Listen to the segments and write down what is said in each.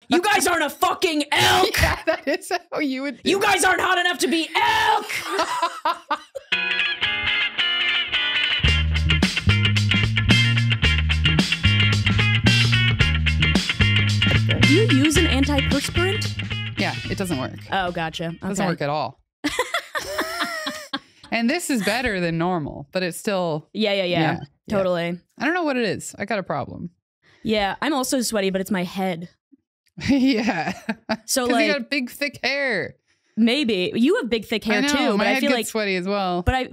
You guys aren't a fucking elk. Yeah, that is how you would do You guys aren't hot enough to be elk. Do you use an antiperspirant? Yeah, it doesn't work. Oh, gotcha. Okay. It doesn't work at all. And this is better than normal, but it's still... Yeah. Totally. Yeah. I don't know what it is. I got a problem. Yeah, I'm also sweaty, but it's my head. Yeah. So like, you like got big, thick hair. Maybe you have big, thick hair I know, too. my But I head feel gets like sweaty as well. But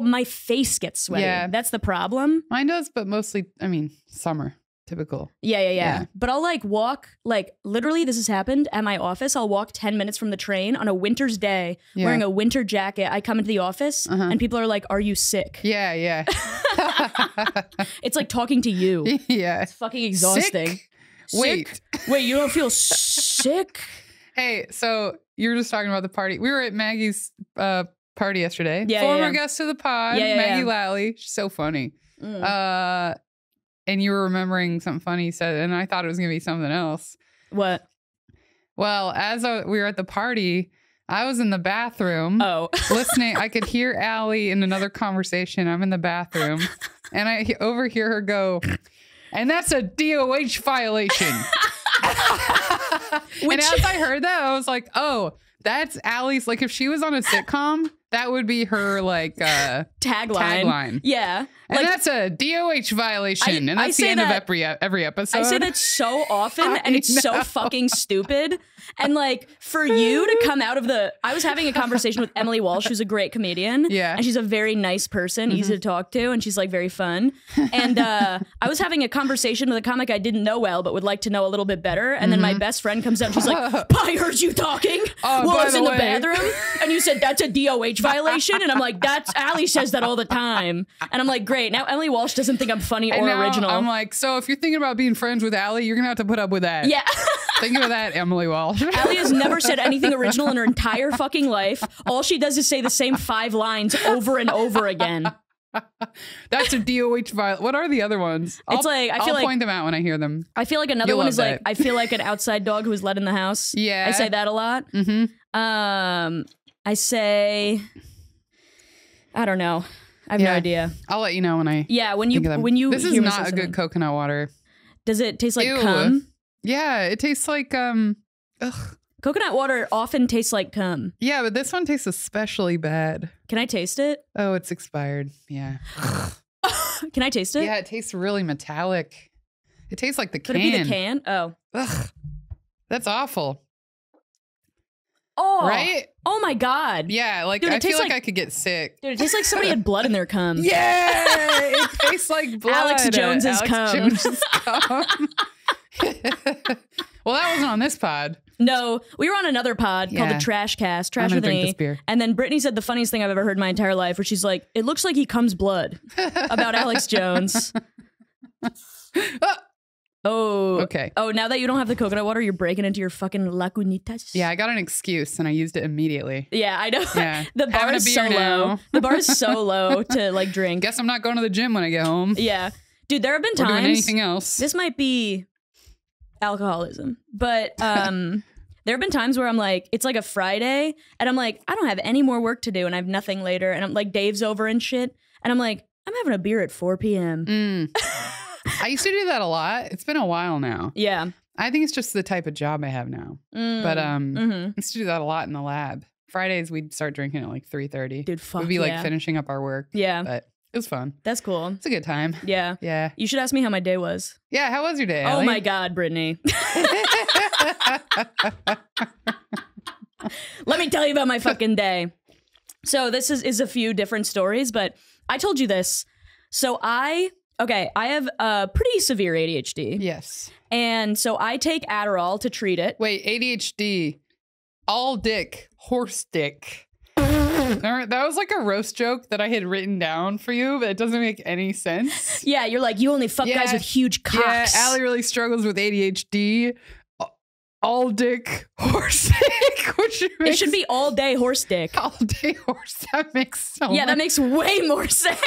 my face gets sweaty. Yeah. That's the problem. Mine does, but mostly, I mean, summer. Typical. Yeah. But I'll like walk, like literally this has happened at my office. I'll walk 10 minutes from the train on a winter's day wearing a winter jacket. I come into the office and people are like, are you sick? Yeah. It's like talking to you. Yeah. It's fucking exhausting. Sick? Wait, you don't feel sick? Hey, so you were just talking about the party. We were at Maggie's party yesterday. Yeah, Former guest of the pod, Maggie Lally. She's so funny. And you were remembering something funny you said, and I thought it was going to be something else. What? Well, as we were at the party, I was in the bathroom listening. I could hear Allie in another conversation. I'm in the bathroom, and I overhear her go, and that's a DOH violation. And as I heard that, I was like, oh, that's Allie's. Like, if she was on a sitcom, that would be her, like, tagline. Yeah. And like, that's a DOH violation. And that's the end of every episode. I say that so often, and it's so fucking stupid. And, like, for you to come out of I was having a conversation with Emily Walsh, who's a great comedian. Yeah. And she's a very nice person, easy to talk to, and she's, like, very fun. And I was having a conversation with a comic I didn't know well, but would like to know a little bit better. And then my best friend comes out, and she's like, I heard you talking while I was in the bathroom. And you said, that's a DOH violation. And I'm like, Allie says that all the time. And I'm like, great. Now Emily Walsh doesn't think I'm funny or original. I'm like, so if you're thinking about being friends with Allie, you're going to have to put up with that. Yeah. Think of that, Emily Walsh. Allie has never said anything original in her entire fucking life. All she does is say the same 5 lines over and over again. That's a DOH violation. What are the other ones? It's like, I feel I'll point them out when I hear them. I feel like another one is like, I feel like an outside dog who was let in the house. Yeah. I say that a lot. I say, I don't know. I have no idea. I'll let you know when I when you This is not a good coconut water. Does it taste like cum? Yeah, it tastes like ugh. Coconut water often tastes like cum. Yeah, but this one tastes especially bad. Can I taste it? Oh, it's expired. Yeah. Can I taste it? Yeah, it tastes really metallic. It tastes like the can. Could it be the can? Oh. Ugh. That's awful. Oh. Right? Oh my God. Yeah, like Dude, I feel like I could get sick. Dude, it tastes like somebody had blood in their cum. Yeah, it tastes like blood. Alex Jones's cum. Well, that wasn't on this pod. No, we were on another pod called the Trash Cast, Trash with an E. And then Brittany said the funniest thing I've ever heard in my entire life, where she's like, it looks like he comes blood about Alex Jones. Oh, okay. Oh, now that you don't have the coconut water, you're breaking into your fucking Lagunitas. Yeah, I got an excuse and I used it immediately. Yeah, I know. Yeah. The bar is so low. The bar is so low to like drink. Guess I'm not going to the gym when I get home. Yeah. Dude, there have been times. Or doing anything else. This might be alcoholism, but there have been times where I'm like, it's like a Friday and I'm like, I don't have any more work to do and I have nothing later. And I'm like, Dave's over and shit. And I'm like, I'm having a beer at 4 p.m. I used to do that a lot. It's been a while now. Yeah. I think it's just the type of job I have now. But I used to do that a lot in the lab. Fridays, we'd start drinking at like 3:30. Dude, fuck We'd be like finishing up our work. Yeah. But it was fun. That's cool. It's a good time. Yeah. Yeah. You should ask me how my day was. Yeah. How was your day, Oh Allie? my God, Brittany. Let me tell you about my fucking day. So this is a few different stories, but I told you this. So I have pretty severe ADHD. Yes. And so I take Adderall to treat it. Wait, ADHD, all dick, horse dick. That was like a roast joke that I had written down for you, but it doesn't make any sense. Yeah, you're like, you only fuck guys with huge cocks. Yeah, Allie really struggles with ADHD. All dick, horse dick. It should be all day horse dick. All day horse. That makes so much. That makes way more sense.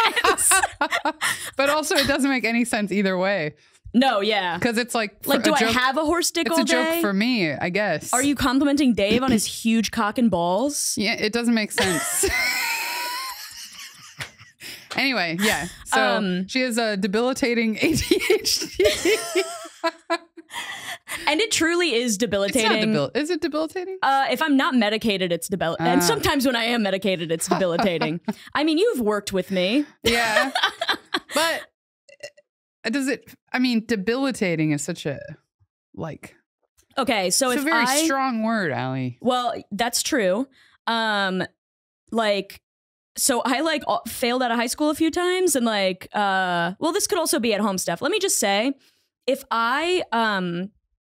But also, it doesn't make any sense either way. No, yeah. Because it's like do I have a horse dick all day? It's a joke for me, I guess. Are you complimenting Dave on his huge cock and balls? Yeah, it doesn't make sense. Anyway, yeah. So she has a debilitating ADHD. And it truly is debilitating. Is it debilitating? If I'm not medicated, it's debilitating. And sometimes when I am medicated, it's debilitating. I mean, you've worked with me. Yeah. But debilitating is such a, like. Okay, so it's if a very strong word, Allie. Well, that's true. So I failed out of high school a few times and well, this could also be at home stuff. Let me just say, if I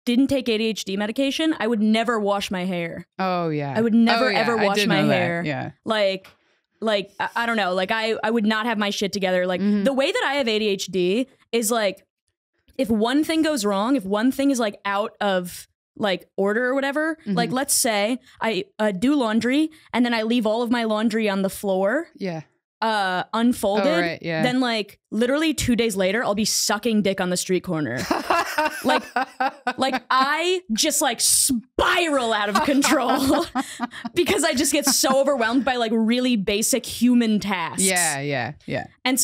didn't take ADHD medication, I would never wash my hair. Oh yeah. I would never ever wash my hair. Yeah. I don't know. I would not have my shit together. The way that I have ADHD is if one thing goes wrong, if one thing is out of order or whatever, let's say I do laundry and then I leave all of my laundry on the floor. Yeah. Unfolded. Oh, right, yeah. Then literally 2 days later, I'll be sucking dick on the street corner. I just spiral out of control because I just get so overwhelmed by really basic human tasks. Yeah. And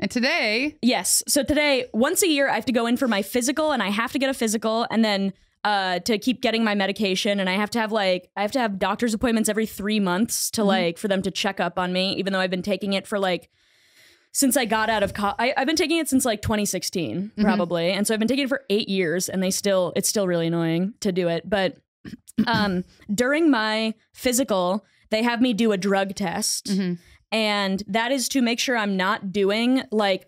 today, yes. So today, once a year, I have to go in for my physical, and I have to get a physical, and then to keep getting my medication, and I have to have doctor's appointments every 3 months to for them to check up on me, even though I've been taking it for since I got out of I've been taking it since 2016 probably, and so I've been taking it for 8 years, and it's still really annoying to do it. But during my physical, they have me do a drug test. And that is to make sure I'm not doing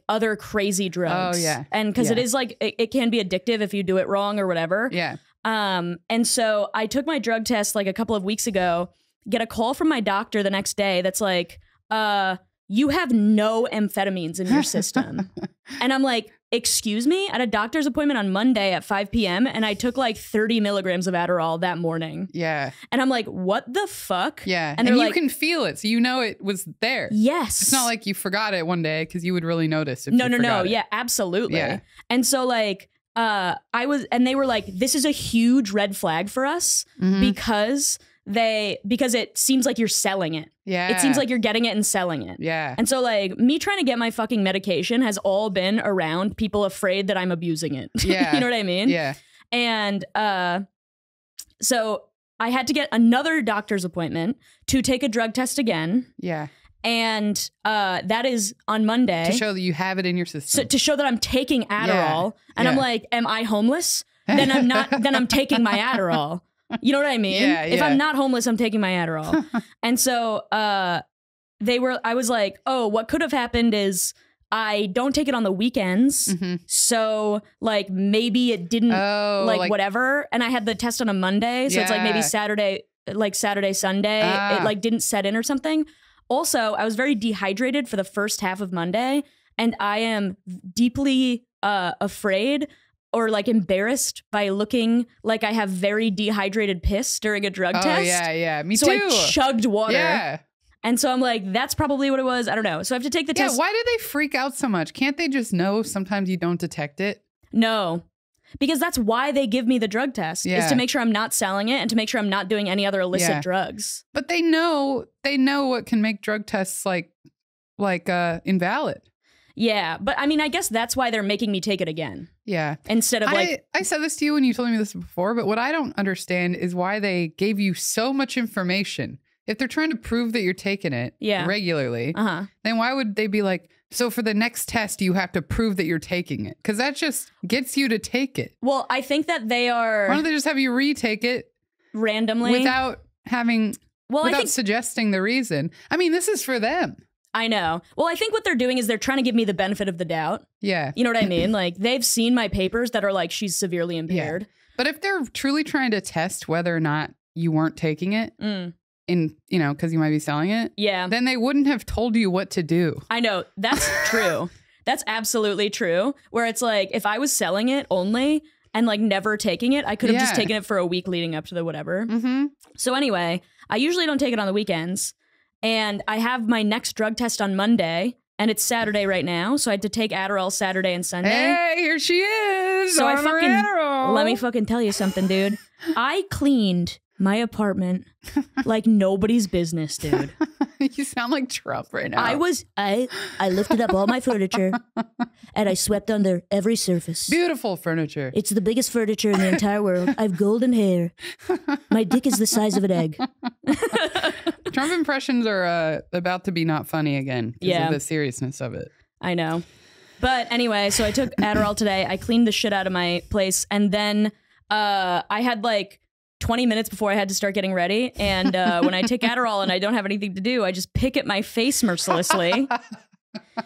other crazy drugs. Oh yeah. And because it is it can be addictive if you do it wrong or whatever. Yeah. And so I took my drug test a couple of weeks ago, get a call from my doctor the next day that's you have no amphetamines in your system. And I'm like, excuse me? At a doctor's appointment on Monday at 5 p.m. and I took 30 milligrams of Adderall that morning. Yeah. And I'm like, what the fuck? Yeah. And you can feel it, so you know it was there. Yes. It's not like you forgot it one day, because you would really notice if you forgot it. Yeah, absolutely. Yeah. And so and they were like, this is a huge red flag for us because it seems like you're selling it. Yeah. It seems like you're getting it and selling it. Yeah. And so me trying to get my fucking medication has all been around people afraid that I'm abusing it. Yeah. You know what I mean? Yeah. And so I had to get another doctor's appointment to take a drug test again. Yeah. And that is on Monday. To show that you have it in your system. So, to show that I'm taking Adderall. Yeah. And I'm like, am I homeless? Then I'm not. Then I'm taking my Adderall. You know what I mean? Yeah, if I'm not homeless, I'm taking my Adderall. And so I was like, oh, what could have happened is I don't take it on the weekends. So maybe it didn't whatever. And I had the test on a Monday. So it's maybe Saturday, Sunday, it didn't set in or something. Also, I was very dehydrated for the first half of Monday, and I am deeply afraid or embarrassed by looking like I have very dehydrated piss during a drug test. Oh, yeah, me too. So I chugged water. Yeah. And so I'm like, that's probably what it was. I don't know. So I have to take the test. Yeah, why do they freak out so much? Can't they just know sometimes you don't detect it? No. Because that's why they give me the drug test, is to make sure I'm not selling it and to make sure I'm not doing any other illicit drugs. But they know what can make drug tests invalid. Yeah, but I mean, I guess that's why they're making me take it again. Yeah. Instead of I said this to you and you told me this before, but what I don't understand is why they gave you so much information. If they're trying to prove that you're taking it regularly, then why would they be like, so for the next test, you have to prove that you're taking it? Because that just gets you to take it. Well, I think that they are... Why don't they just have you retake it? Randomly? Without suggesting the reason. I mean, this is for them. I know. Well, I think what they're doing is they're trying to give me the benefit of the doubt. Yeah. You know what I mean? They've seen my papers that are she's severely impaired. Yeah. But if they're truly trying to test whether or not you weren't taking it, because you might be selling it, then they wouldn't have told you what to do. I know. That's true. That's absolutely true. Where it's if I was selling it only and never taking it, I could have just taken it for a week leading up to the whatever. So anyway, I usually don't take it on the weekends. And I have my next drug test on Monday, and it's Saturday right now, so I had to take Adderall Saturday and Sunday. Hey, here she is. was on Adderall. Let me fucking tell you something, dude. I cleaned my apartment like nobody's business, dude. You sound like Trump right now. I lifted up all my furniture and I swept under every surface. Beautiful furniture. It's the biggest furniture in the entire world. I have golden hair. My dick is the size of an egg. Trump impressions are about to be not funny again because of the seriousness of it. I know. But anyway, so I took Adderall today. I cleaned the shit out of my place. And then I had like 20 minutes before I had to start getting ready. And when I take Adderall and I don't have anything to do, I just pick at my face mercilessly.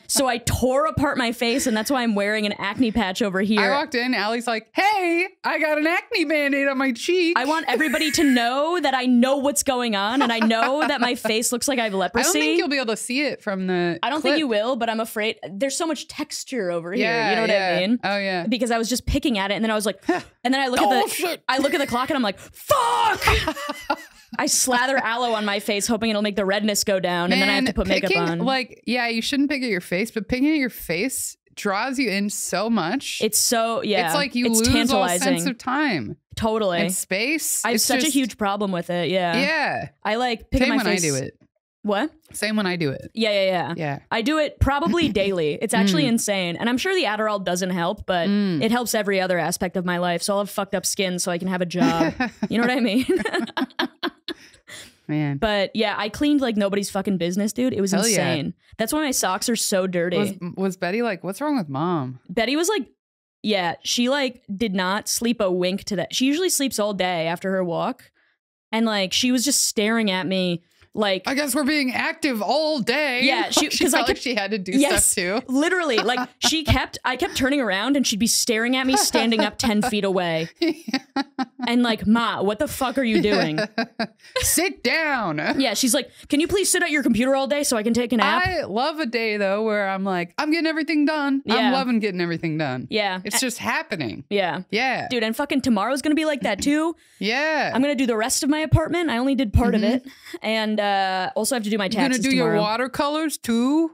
So I tore apart my face, and that's why I'm wearing an acne patch over here. I walked in, Allie's like, hey, I got an acne band-aid on my cheek. I want everybody to know that I know what's going on, and I know that my face looks like I have leprosy. I don't think you'll be able to see it from the I don't think you will, but I'm afraid. There's so much texture over here. You know what I mean? Oh, yeah. Because I was just picking at it, and then I was like, and then I look at the clock, and I'm like, fuck! I slather aloe on my face, hoping it'll make the redness go down, and then I have to put makeup on. Like, yeah, you shouldn't pick at your face, but picking at your face draws you in so much. It's so, It's like you lose tantalizing. All sense of time. Totally. And space. I have such a huge problem with it, Yeah. I like pick at my face. Same when I do it. What? Same when I do it. Yeah. I do it probably daily. It's actually insane. And I'm sure the Adderall doesn't help, but it helps every other aspect of my life. So I'll have fucked up skin so I can have a job. You know what I mean? Man. But yeah, I cleaned like nobody's fucking business, dude. It was insane. Yeah. That's why my socks are so dirty. Was Betty like, what's wrong with mom? Betty was like, yeah, she like did not sleep a wink today. She usually sleeps all day after her walk. And like, she was just staring at me like, I guess we're being active all day. Yeah, she felt like she had to do stuff too. Literally, like I kept turning around and she'd be staring at me standing up 10 feet away. And like, Ma, what the fuck are you doing? Sit down. Yeah, she's like, can you please sit at your computer all day so I can take a nap? I love a day though where I'm like, I'm getting everything done. Yeah. I'm loving getting everything done. Yeah. It's just happening. Yeah. Yeah. Dude, and fucking tomorrow's gonna be like that too. Yeah. I'm gonna do the rest of my apartment. I only did part of it. And also have to do my taxes tomorrow. You're gonna do your watercolors too?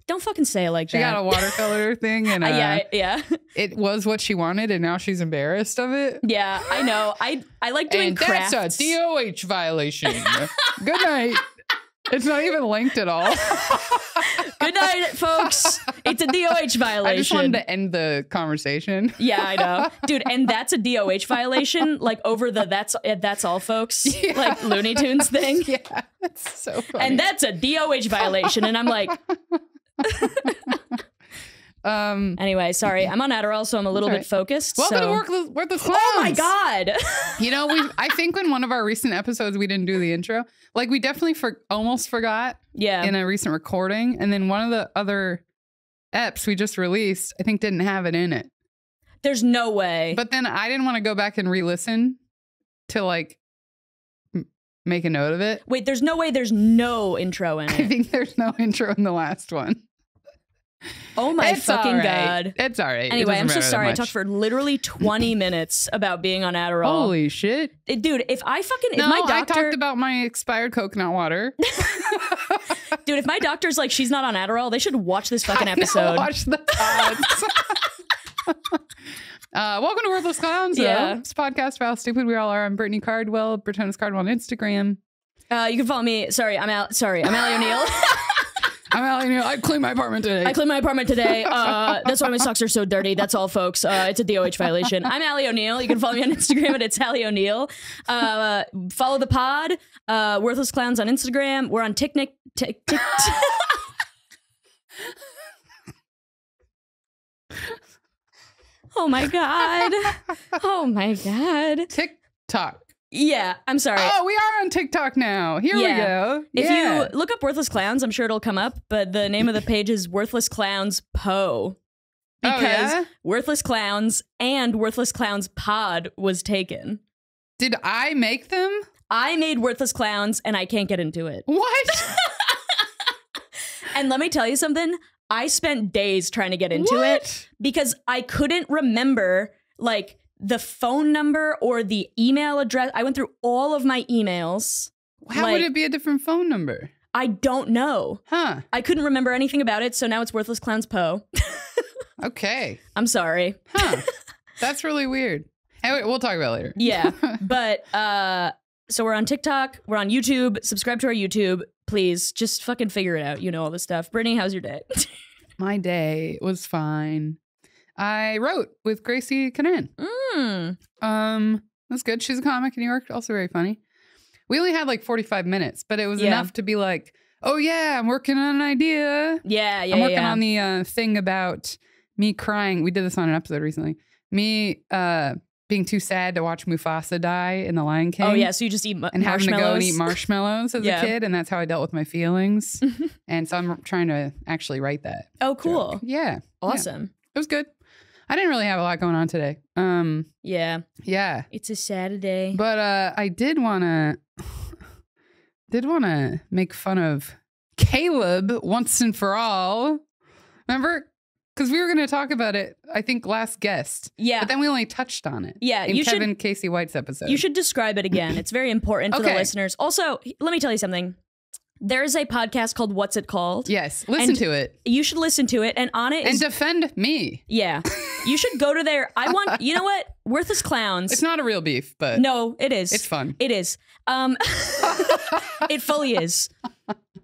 Don't fucking say it like that. She got a watercolor thing and yeah. It was what she wanted and now she's embarrassed of it. Yeah, I know. I like doing crafts. That's a DOH violation. Good night. It's not even linked at all. Good night, folks. It's a DOH violation. I just wanted to end the conversation. Yeah, I know. Dude, and that's a DOH violation, like over the that's all, folks, like Looney Tunes thing. Yeah, that's so funny. And that's a DOH violation. And I'm like... Anyway, sorry. I'm on Adderall, so I'm a little bit focused. Welcome to Worthless Clowns. Oh my God. You know, I think in one of our recent episodes, we didn't do the intro. Like, we definitely almost forgot in a recent recording. And then one of the other eps we just released, I think didn't have it in it. There's no way. But then I didn't want to go back and re-listen to like make a note of it. Wait, there's no way there's no intro in it. I think there's no intro in the last one. Oh my fucking God. It's all right. Anyway, I'm so sorry. I talked for literally 20 minutes about being on Adderall. Holy shit. Dude, if my doctor... I talked about my expired coconut water. Dude, if my doctor's like, she's not on Adderall, they should watch this fucking episode. Watch the pods. Welcome to Worthless Clowns. This podcast about how stupid we all are. I'm Brittany Cardwell, Brittany's Cardwell on Instagram. You can follow me. I'm Allie O'Neill. I'm Allie O'Neill. I cleaned my apartment today. That's why my socks are so dirty. That's all, folks. It's a DOH violation. I'm Allie O'Neill. You can follow me on Instagram at It's Allie O'Neill. Follow the pod. Worthless Clowns on Instagram. We're on TikTok. Oh my God. Oh my God. TikTok. Yeah, I'm sorry. Oh, we are on TikTok now. Here we go. If you look up Worthless Clowns, I'm sure it'll come up, but the name of the page is Worthless Clowns Po. Because Worthless Clowns and Worthless Clowns Pod was taken. Did I make them? I made Worthless Clowns and I can't get into it. What? And let me tell you something. I spent days trying to get into it because I couldn't remember like the phone number or the email address. I went through all of my emails. How would it be a different phone number? I don't know. Huh. I couldn't remember anything about it, so now it's Worthless Clowns Po. Okay. I'm sorry. Huh. That's really weird. Anyway, we'll talk about it later. Yeah. But so we're on TikTok. We're on YouTube. Subscribe to our YouTube. Please just fucking figure it out. You know all this stuff. Brittany, how's your day? My day was fine. I wrote with Gracie Canan. That's good. She's a comic in New York. Also very funny. We only had like 45 minutes, but it was enough to be like, oh yeah, I'm working on an idea. Yeah. I'm working on the thing about me crying. We did this on an episode recently. Me being too sad to watch Mufasa die in The Lion King. Oh yeah, so you just eat and having to go and eat marshmallows as a kid, and that's how I dealt with my feelings. And so I'm trying to actually write that. Oh, cool. Joke. Yeah. Awesome. Yeah. It was good. I didn't really have a lot going on today. Yeah. It's a Saturday. But I did wanna make fun of Caleb once and for all. Remember? Because we were going to talk about it, I think, last guest. Yeah. But then we only touched on it. Yeah. In Kevin Casey White's episode. You should describe it again. It's very important for the listeners. Also, let me tell you something. There is a podcast called What's It Called? Yes. Listen to it. You should listen to it. And on it and defend me. Yeah. You should go to their... You know what? Worthless Clowns. It's not a real beef, but... No, it is. It's fun. It is. It fully is.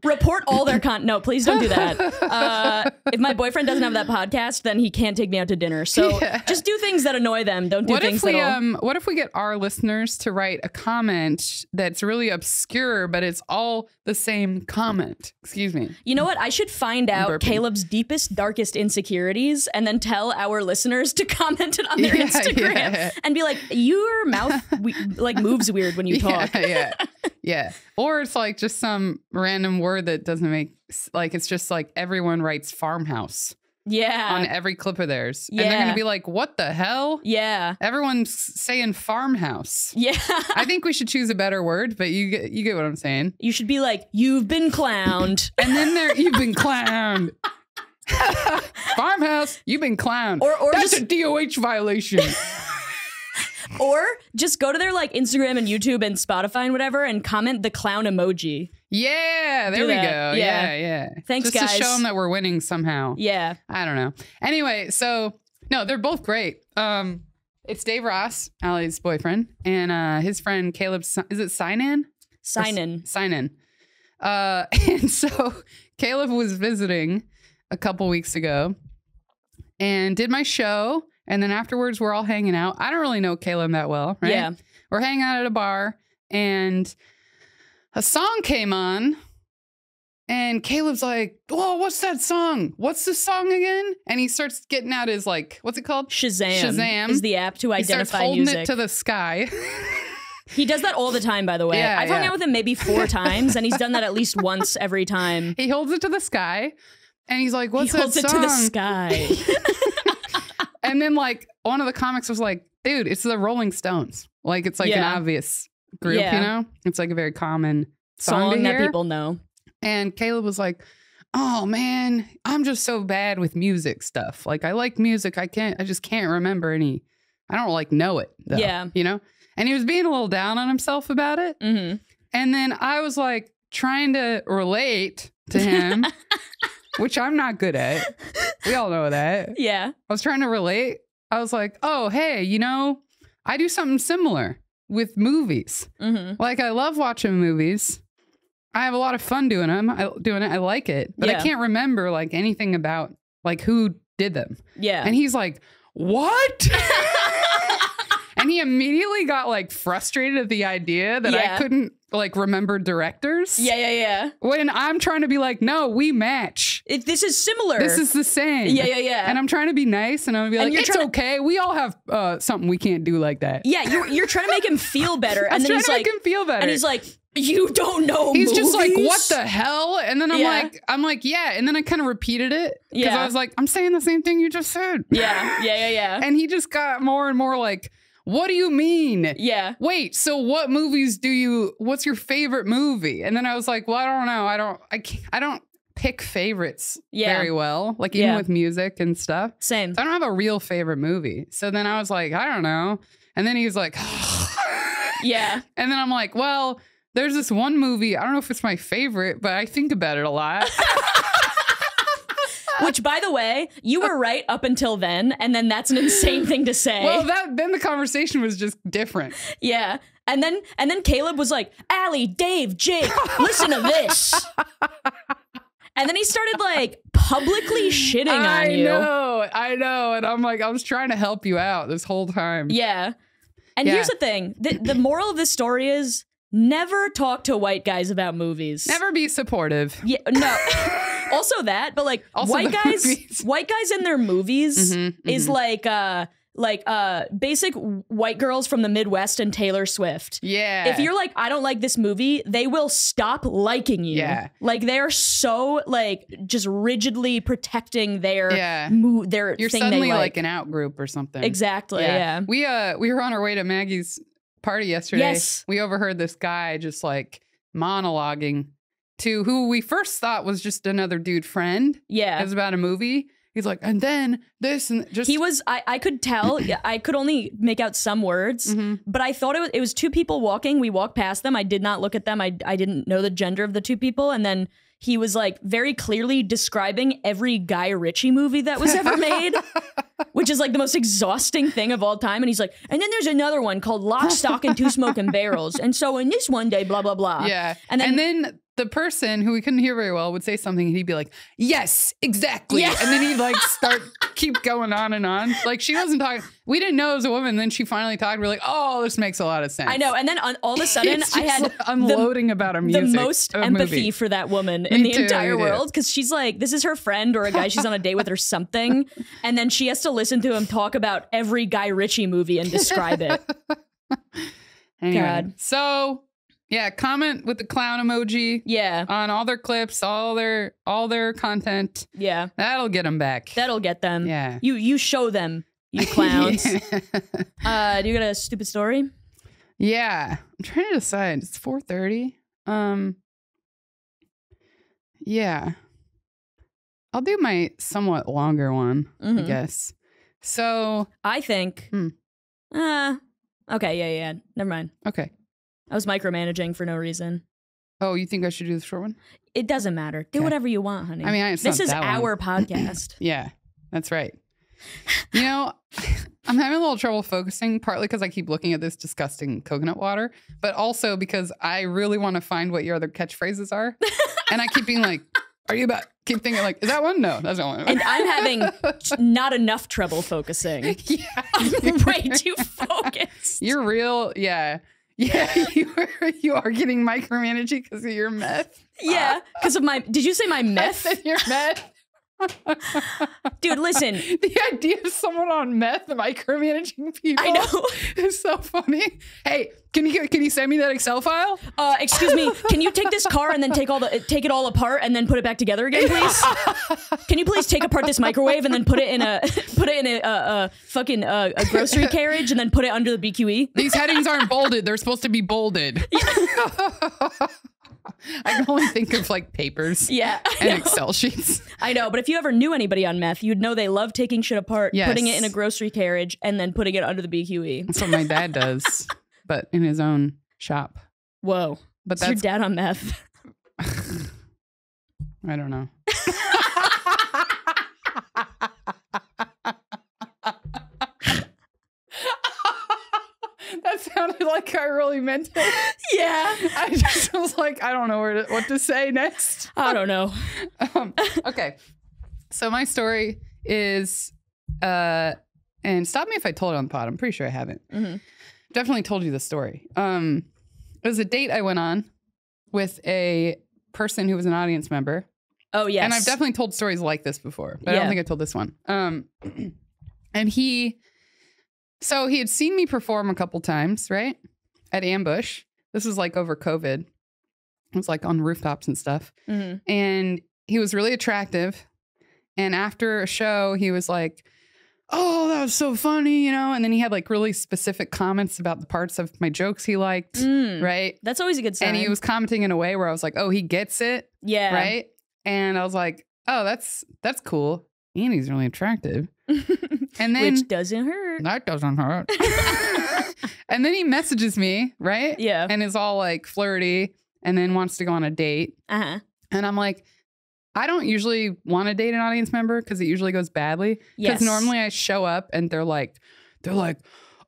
Report all their No, please don't do that. If my boyfriend doesn't have that podcast, then he can't take me out to dinner. So just do things that annoy them. Don't do things that what if we get our listeners to write a comment that's really obscure, but it's all the same comment? Excuse me. You know what? I should find out Caleb's deepest, darkest insecurities and then tell our listeners to comment it on their Instagram and be like, your mouth moves weird when you talk. Yeah. Or it's like just some random word that doesn't make, like, it's just like everyone writes farmhouse. Yeah. On every clip of theirs. Yeah. And they're going to be like, what the hell? Yeah. Everyone's saying farmhouse. Yeah. I think we should choose a better word, but you get what I'm saying. You should be like, you've been clowned. And then you've been clowned. Farmhouse, you've been clowned. Or that's a DOH violation. Or just go to their like Instagram and YouTube and Spotify and whatever and comment the clown emoji. Yeah, there we go. Yeah. Thanks, just guys. To show them that we're winning somehow. Yeah. I don't know. Anyway, so no, they're both great. It's Dave Ross, Allie's boyfriend, and his friend Caleb. Is it Sinan? Sinan. And so Caleb was visiting a couple weeks ago and did my show. And then afterwards, we're all hanging out. I don't really know Caleb that well, right? Yeah. We're hanging out at a bar, and a song came on, and Caleb's like, "Whoa, what's that song? What's the song again?" And he starts getting out his, like, what's it called? Shazam is the app to identify he starts holding music. It to the sky. He does that all the time, by the way. I've hung out with him maybe 4 times, and he's done that at least once every time. He holds it to the sky, and he's like, "What's that song?" He holds it to the sky. And then, like, one of the comics was like, dude, it's the Rolling Stones. Like, it's like an obvious group, you know? It's like a very common song that people know. And Caleb was like, oh, man, I'm just so bad with music stuff. Like, I like music. I just can't remember any. I don't, like, know it, though, you know? And he was being a little down on himself about it. Mm-hmm. And then I was, like, trying to relate to him. Which I'm not good at. We all know that. Yeah. I was trying to relate. I was like, oh, hey, you know, I do something similar with movies. Mm-hmm. Like, I love watching movies. I have a lot of fun doing them. I like it. But I can't remember, like, anything about, like, who did them. Yeah. And he's like, what? And he immediately got, like, frustrated at the idea that I couldn't, like, remember directors. Yeah. When I'm trying to be like, no, we match. This is similar. This is the same. Yeah. And I'm trying to be nice, and I'm gonna be like, it's okay. We all have something we can't do like that. Yeah, you're trying to make him feel better. And then he's like, make him feel better. And he's like, you don't know He's movies? Just like, what the hell? And then I'm like, yeah. And then I kind of repeated it. Because I was like, I'm saying the same thing you just said. Yeah. And he just got more and more like, what do you mean? Yeah. Wait, so what movies what's your favorite movie? And then I was like, well, I don't know. I don't pick favorites very well. Like even with music and stuff. Same. So I don't have a real favorite movie. So then I was like, I don't know. And then he was like, yeah. And then I'm like, well, there's this one movie. I don't know if it's my favorite, but I think about it a lot. Which, by the way, you were right up until then, and then that's an insane thing to say. Well, then the conversation was just different. Yeah. And then Caleb was like, Allie, Dave, Jake, listen to this. And then he started like publicly shitting on you. I know. And I'm like, I was trying to help you out this whole time. Yeah. And here's the thing. The moral of this story is never talk to white guys about movies. Never be supportive. Yeah, no. Also that, but like also white guys in their movies is like basic white girls from the Midwest and Taylor Swift. Yeah. If you're like, I don't like this movie, they will stop liking you. Yeah. Like they're so like just rigidly protecting their their You're thing suddenly they like an out group or something. Exactly. Yeah. We were on our way to Maggie's party yesterday. Yes. We overheard this guy just like monologuing to who we first thought was just another dude friend. Yeah. It was about a movie. He's like, and then this and just. He was, I could tell, I could only make out some words, but I thought it was two people walking. We walked past them. I did not look at them. I didn't know the gender of the two people. And then he was like very clearly describing every Guy Ritchie movie that was ever made, which is like the most exhausting thing of all time. And he's like, and then there's another one called Lock, Stock, and Two Smoking Barrels. And so in this one day, blah, blah, blah. Yeah. And then the person who we couldn't hear very well would say something and he'd be like, yes, exactly. Yeah. And then he'd like keep going on and on. Like she wasn't talking. We didn't know it was a woman. Then she finally talked. We're like, oh, this makes a lot of sense. I know. And then all of a sudden I had like unloading about a music. The most empathy movie. For that woman in the entire world. Because she's like, this is her friend or a guy she's on a date with or something. And then she has to listen to him talk about every Guy Ritchie movie and describe it. Anyway, God. So yeah, comment with the clown emoji. Yeah. On all their clips, all their content. Yeah. That'll get them back. That'll get them. Yeah. You show them, you clowns. Do you got a stupid story? Yeah. I'm trying to decide. It's 4:30. Yeah. I'll do my somewhat longer one, I guess. So I think okay, yeah. Never mind. Okay. I was micromanaging for no reason. Oh, you think I should do the short one? It doesn't matter. Do whatever you want, honey. I mean, this is our podcast. Yeah, that's right. You know, I'm having a little trouble focusing, partly because I keep looking at this disgusting coconut water, but also because I really want to find what your other catchphrases are. And I keep being like, are you about? Keep thinking like, is that one? No, that's not one. And I'm having not enough trouble focusing. Yeah. I'm way too focused. You're real. Yeah. Yeah, you are getting micromanaging because of your meth. Yeah, because of my. Did you say my meth? I said your meth. Dude, listen. The idea of someone on meth micromanaging people. I know. It's so funny. Hey, can you send me that Excel file? Excuse me. Can you take this car and then take it all apart and then put it back together again, please? Can you please take apart this microwave and then put it in a fucking grocery carriage and then put it under the BQE? These headings aren't bolded. They're supposed to be bolded. Yeah. I can only think of like papers and Excel sheets. I know, but if you ever knew anybody on meth, you'd know they love taking shit apart, putting it in a grocery carriage, and then putting it under the BQE. That's what my dad does, but in his own shop. Whoa. But that's your dad on meth. I don't know. That sounded like I really meant it. Yeah. I just was like, I don't know what to say next. I don't know. Okay. So my story is, and stop me if I told it on the pod. I'm pretty sure I haven't. Definitely told you the story. It was a date I went on with a person who was an audience member. Oh, yes. And I've definitely told stories like this before, but I don't think I told this one. And he had seen me perform a couple times, right? At Ambush. This was like over COVID. It was like on rooftops and stuff. And he was really attractive. And after a show, he was like, oh, that was so funny, you know? And then he had like really specific comments about the parts of my jokes he liked, right? That's always a good sign. And he was commenting in a way where I was like, oh, he gets it. Yeah. Right? And I was like, oh, that's cool. And he's really attractive. And then, which doesn't hurt. That doesn't hurt. And then he messages me, right? Yeah. And is all like flirty and then wants to go on a date. And I'm like, I don't usually want to date an audience member because it usually goes badly. Because normally I show up and they're like,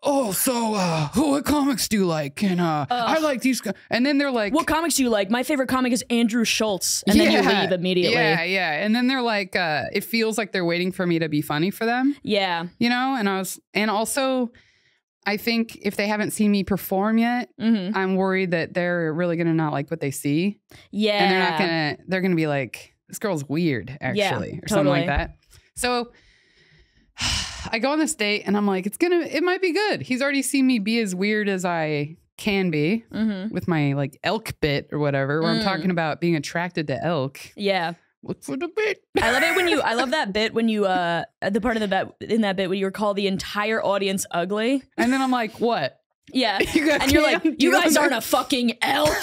oh, so what comics do you like? And I like these. And then they're like, what comics do you like? My favorite comic is Andrew Schultz. And then you leave immediately. Yeah. And then they're like, it feels like they're waiting for me to be funny for them. Yeah. You know, and also I think if they haven't seen me perform yet, I'm worried that they're really going to not like what they see. Yeah. And they're going to be like, this girl's weird, actually, or something like that. So I go on this date and I'm like, it might be good. He's already seen me be as weird as I can be with my like elk bit or whatever, where I'm talking about being attracted to elk. Yeah. Look for the bit. I love that bit when you, the part of the bit in that bit when you call the entire audience ugly. And then I'm like, what? Yeah. And you're like, you guys aren't a fucking elk.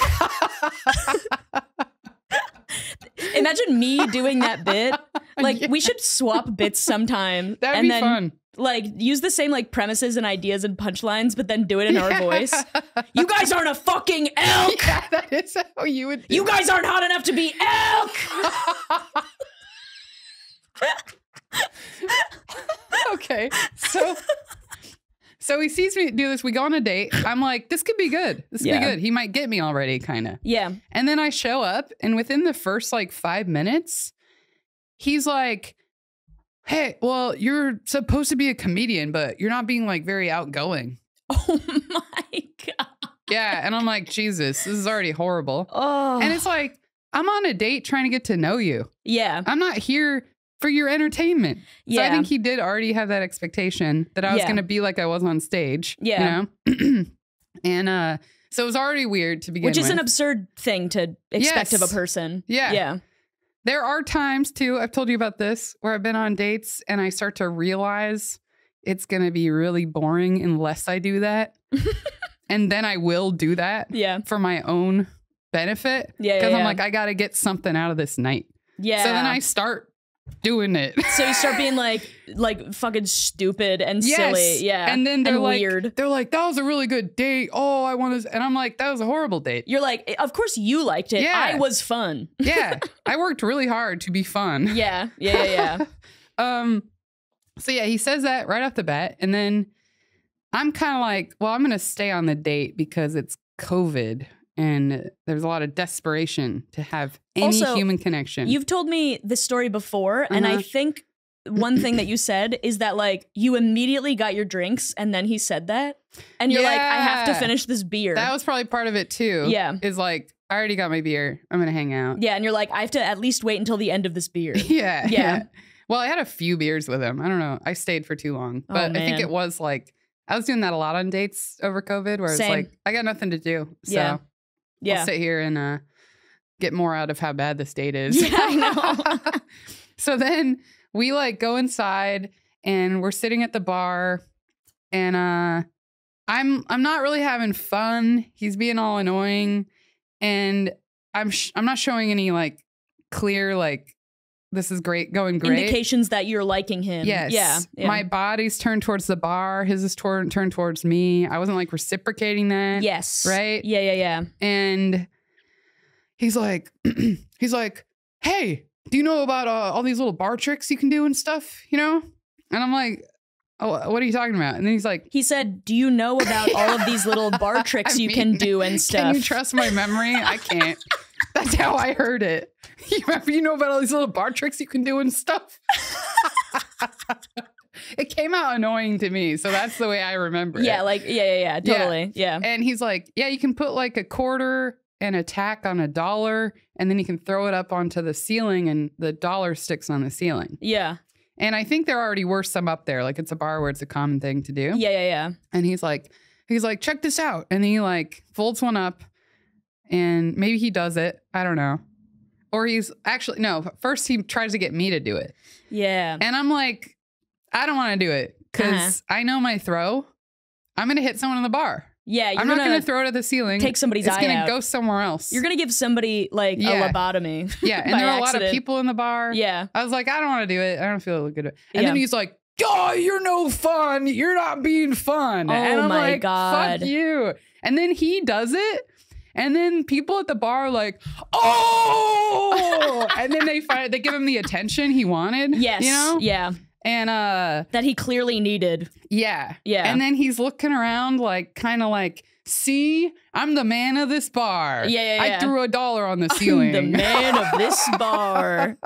Imagine me doing that bit. Like, we should swap bits sometime. That'd be fun. Like, use the same like premises and ideas and punchlines, but then do it in our voice. You guys aren't a fucking elk. Yeah, that is how you would do You guys aren't hot enough to be elk. Okay. So he sees me do this. We go on a date. I'm like, this could be good. This could be good. He might get me already, kind of. Yeah. And then I show up, and within the first like 5 minutes, he's like, hey, well, you're supposed to be a comedian, but you're not being like very outgoing. Oh my God. Yeah. And I'm like, Jesus, this is already horrible. Oh. And it's like, I'm on a date trying to get to know you. Yeah. I'm not here for your entertainment. So I think he did already have that expectation that I was going to be like I was on stage. Yeah. You know? And so it was already weird to begin with. Which is an absurd thing to expect of a person. Yeah. Yeah. There are times too, I've told you about this, where I've been on dates and I start to realize it's going to be really boring unless I do that. And then I will do that for my own benefit. Yeah. Because I'm like, I got to get something out of this night. Yeah. So then I start doing it. So you start being like fucking stupid and silly. Yeah. And then they're like, weird. They're like, that was a really good date. Oh, I want to. And I'm like, that was a horrible date. You're like, of course you liked it. Yeah. I was fun. Yeah. I worked really hard to be fun. Yeah. So yeah, he says that right off the bat. And then I'm kind of like, well, I'm going to stay on the date because it's COVID. And there's a lot of desperation to have any human connection. You've told me this story before, and I think one thing that you said is that like you immediately got your drinks, and then he said that, and you're like, I have to finish this beer. That was probably part of it too. Yeah, is like I already got my beer. I'm gonna hang out. Yeah, and you're like, I have to at least wait until the end of this beer. Yeah. Well, I had a few beers with him. I don't know. I stayed for too long, but I think it was like I was doing that a lot on dates over COVID, where it's like I got nothing to do. So. Yeah. I'll sit here and get more out of how bad this date is. Yeah, I know. So then we like go inside and we're sitting at the bar and I'm not really having fun. He's being all annoying and I'm not showing any like clear like this is great, going great. Indications that you're liking him. Yes. Yeah. My body's turned towards the bar. His is turned towards me. I wasn't like reciprocating that. Yes. Right? Yeah. And he's like, hey, do you know about all these little bar tricks you can do and stuff, you know? And I'm like, oh, what are you talking about? And then he's like, he said, do you know about all of these little bar tricks you can do and stuff? Can you trust my memory? I can't. That's how I heard it. You know about all these little bar tricks you can do and stuff? It came out annoying to me, so that's the way I remember it. Yeah, like, yeah, totally. Yeah. And he's like, yeah, you can put like a quarter and a tack on $1, and then you can throw it up onto the ceiling, and the dollar sticks on the ceiling. Yeah. And I think there already were some up there. Like, it's a bar where it's a common thing to do. Yeah. And he's like, check this out. And he like folds one up, and maybe he does it. I don't know. Or he's actually, no, first he tries to get me to do it. Yeah. And I'm like, I don't want to do it because I know my throw. I'm going to hit someone in the bar. Yeah. I'm not going to throw it at the ceiling. Take somebody's eye out. It's going to go somewhere else. You're going to give somebody like a lobotomy. Yeah. And there were a lot of people in the bar. Yeah. I was like, I don't want to do it. I don't feel good. And then he's like, oh, you're no fun. You're not being fun. Oh, and I'm my like, God. Fuck you. And then he does it. And then people at the bar are like, oh, and then they give him the attention he wanted. Yes. You know? Yeah. And that he clearly needed. Yeah. Yeah. And then he's looking around like kind of like, see, I'm the man of this bar. Yeah. I threw $1 on the ceiling. I'm the man of this bar.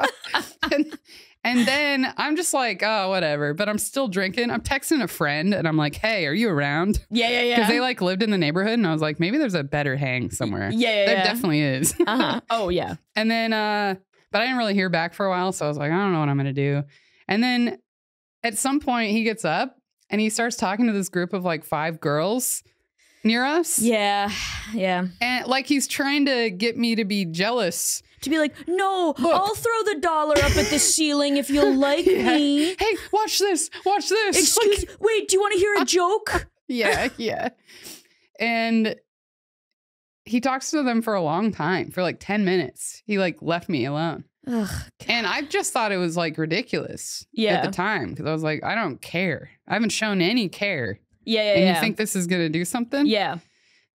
And then I'm just like, oh, whatever. But I'm still drinking. I'm texting a friend and I'm like, hey, are you around? Yeah. Because they like lived in the neighborhood. And I was like, maybe there's a better hang somewhere. Yeah. There definitely is. Oh, yeah. And then, but I didn't really hear back for a while. So I was like, I don't know what I'm going to do. And then at some point he gets up and he starts talking to this group of like 5 girls near us. Yeah. And like he's trying to get me to be jealous. To be like, no, look, I'll throw the $1 up at the ceiling if you'll like me. Hey, watch this. Wait, do you want to hear a joke? Yeah. And he talks to them for a long time, for like 10 minutes. He like left me alone. Ugh, and I just thought it was like ridiculous at the time. Because I was like, I don't care. I haven't shown any care. Yeah. And you think this is going to do something? Yeah.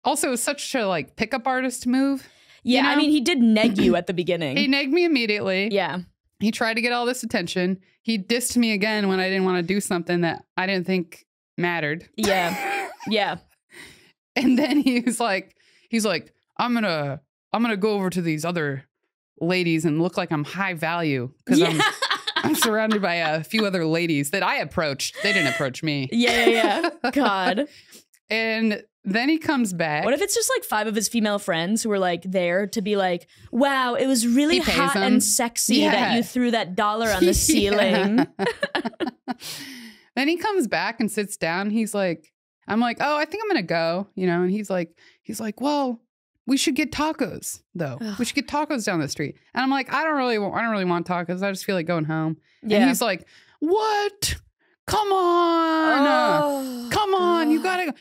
Also, it was such a like pickup artist move. Yeah, you know? I mean, he did neg you at the beginning. He negged me immediately. Yeah. He tried to get all this attention. He dissed me again when I didn't want to do something that I didn't think mattered. Yeah. And then he's like, I'm gonna go over to these other ladies and look like I'm high value because I'm surrounded by a few other ladies that I approached. They didn't approach me. Yeah. God. And then he comes back. What if it's just like 5 of his female friends who were like there to be like, wow, it was really hot and sexy that you threw that $1 on the ceiling. Then he comes back and sits down. He's like, I'm like, oh, I think I'm going to go, you know? And he's like, well, we should get tacos though. We should get tacos down the street. And I'm like, I don't really want tacos. I just feel like going home. Yeah. And he's like, what? Come on. Come on. You gotta,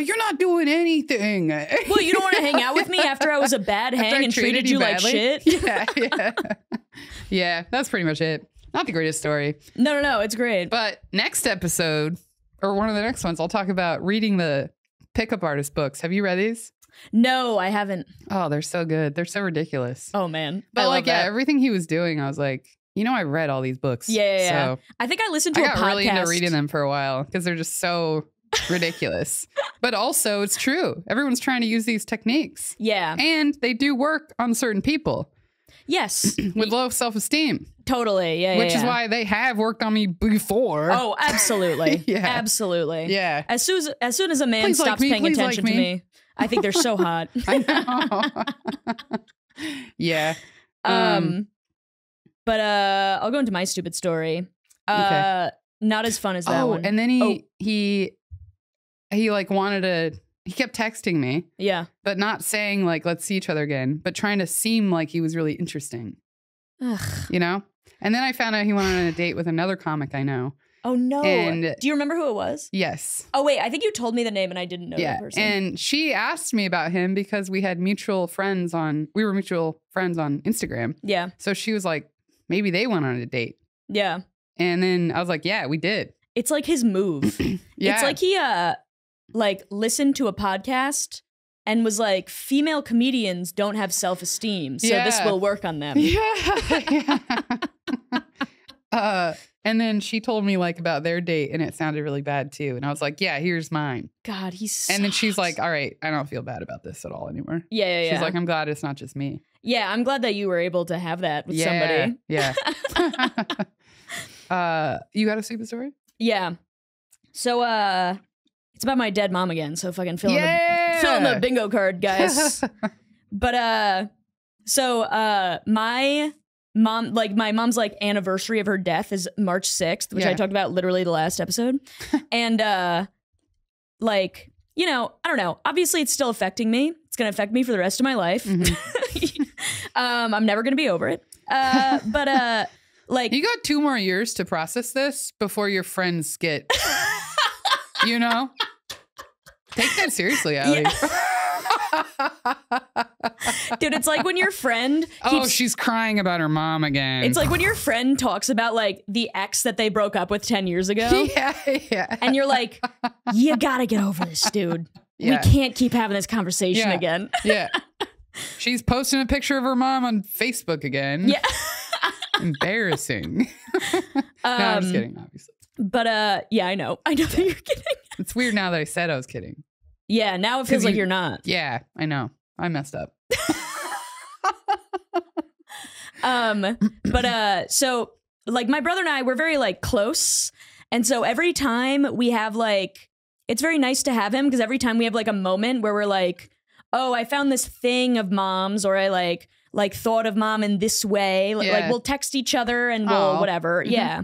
you're not doing anything. Well, you don't want to hang out with me after I was a bad hang and treated you like shit? Yeah. Yeah, that's pretty much it. Not the greatest story. No, it's great. But next episode, or one of the next ones, I'll talk about reading the pickup artist books. Have you read these? No, I haven't. Oh, they're so good. They're so ridiculous. Oh, man. But like, yeah, everything he was doing, I was like, you know, I read all these books. Yeah. So I think I listened to a podcast. I got really into reading them for a while because they're just so ridiculous. But also, it's true. Everyone's trying to use these techniques. Yeah. And they do work on certain people. Yes. With low self-esteem. Totally. Yeah. Which is why they have worked on me before. Oh, absolutely. Absolutely. Yeah. As soon as a man stops paying attention to me, I think they're so hot. I know. Yeah. But I'll go into my stupid story. Okay. Not as fun as that one. And then he like wanted to, he kept texting me. Yeah. But not saying like, let's see each other again, but trying to seem like he was really interesting. Ugh. You know? And then I found out he went on a date with another comic I know. Oh, no. And do you remember who it was? Yes. Oh, wait. I think you told me the name and I didn't know that person. And she asked me about him because we were mutual friends on Instagram. Yeah. So she was like, maybe they went on a date. Yeah. And then I was like, yeah, we did. It's like his move. Yeah. It's like he listened to a podcast and was like, female comedians don't have self-esteem, so this will work on them. Yeah. And then she told me like about their date and it sounded really bad too. And I was like, yeah, here's mine. God, he's And then she's like, all right, I don't feel bad about this at all anymore. Yeah. She's like, I'm glad it's not just me. Yeah, I'm glad that you were able to have that with somebody. Yeah. You got a stupid story? Yeah. So it's about my dead mom again, so fucking fill in the bingo card, guys. But so my mom's like anniversary of her death is March 6th, which I talked about literally the last episode. And like, you know, I don't know. Obviously it's still affecting me. It's gonna affect me for the rest of my life. Mm-hmm. I'm never gonna be over it. But like, you got 2 more years to process this before your friends get, you know, take that seriously, Allie. Dude, it's like when your friend she's crying about her mom again. It's like when your friend talks about like the ex that they broke up with 10 years ago. Yeah. And you're like, you gotta get over this, dude. we can't keep having this conversation again. Yeah. She's posting a picture of her mom on Facebook again. Yeah. Embarrassing. No, I'm just kidding, obviously. But yeah, I know that you're kidding. It's weird now that I said I was kidding. Yeah, now it feels like you're not. Yeah, I know. I messed up. But so like my brother and I, we're very like close. And so every time we have like, it's very nice to have him because every time we have like a moment where we're like, oh, I found this thing of mom's, or I like thought of mom in this way. Like we'll text each other and we'll whatever. Mm-hmm. Yeah.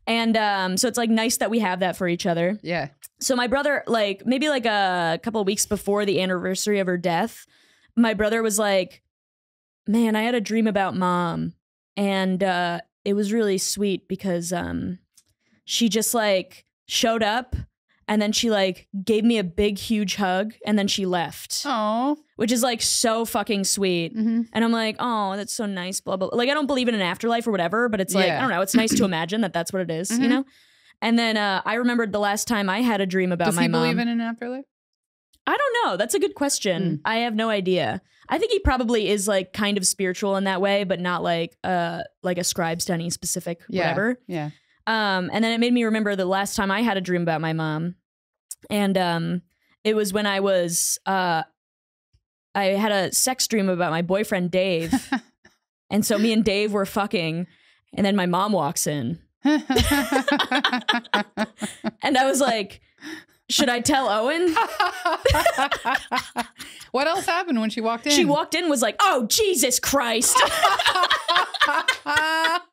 And so it's like nice that we have that for each other. Yeah. So my brother, like maybe like a couple of weeks before the anniversary of her death, my brother was like, man, I had a dream about mom. And it was really sweet because she just like showed up and then she like gave me a big, huge hug and then she left. Oh, which is like so fucking sweet. Mm-hmm. And I'm like, oh, that's so nice. Blah, blah, blah. Like, I don't believe in an afterlife or whatever, but it's like, I don't know. It's nice to imagine that that's what it is, you know? And then I remembered the last time I had a dream about my mom. Does he believe in an afterlife? I don't know. That's a good question. I have no idea. I think he probably is like kind of spiritual in that way, but not like ascribes to any specific whatever. Yeah. And then it made me remember the last time I had a dream about my mom. And it was when I was I had a sex dream about my boyfriend Dave. And so me and Dave were fucking, and then my mom walks in. And I was like, should I tell Owen? What else happened when she walked in? She walked in, was like, oh, Jesus Christ.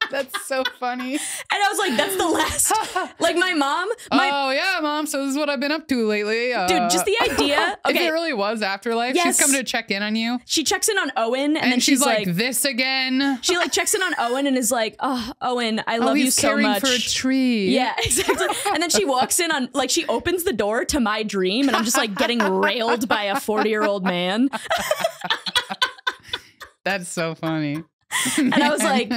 That's so funny. And I was like, that's the last. Like my mom. Oh, yeah, mom. So this is what I've been up to lately. Dude, just the idea. Okay. If it really was afterlife, she's coming to check in on you. She checks in on Owen. And then she's like, this again. She like checks in on Owen and is like, oh, Owen, I love you so much. For a tree. Yeah, exactly. And then she walks in on, like, she opens the door to my dream and I'm just like getting railed by a 40-year-old man. That's so funny. And I was like,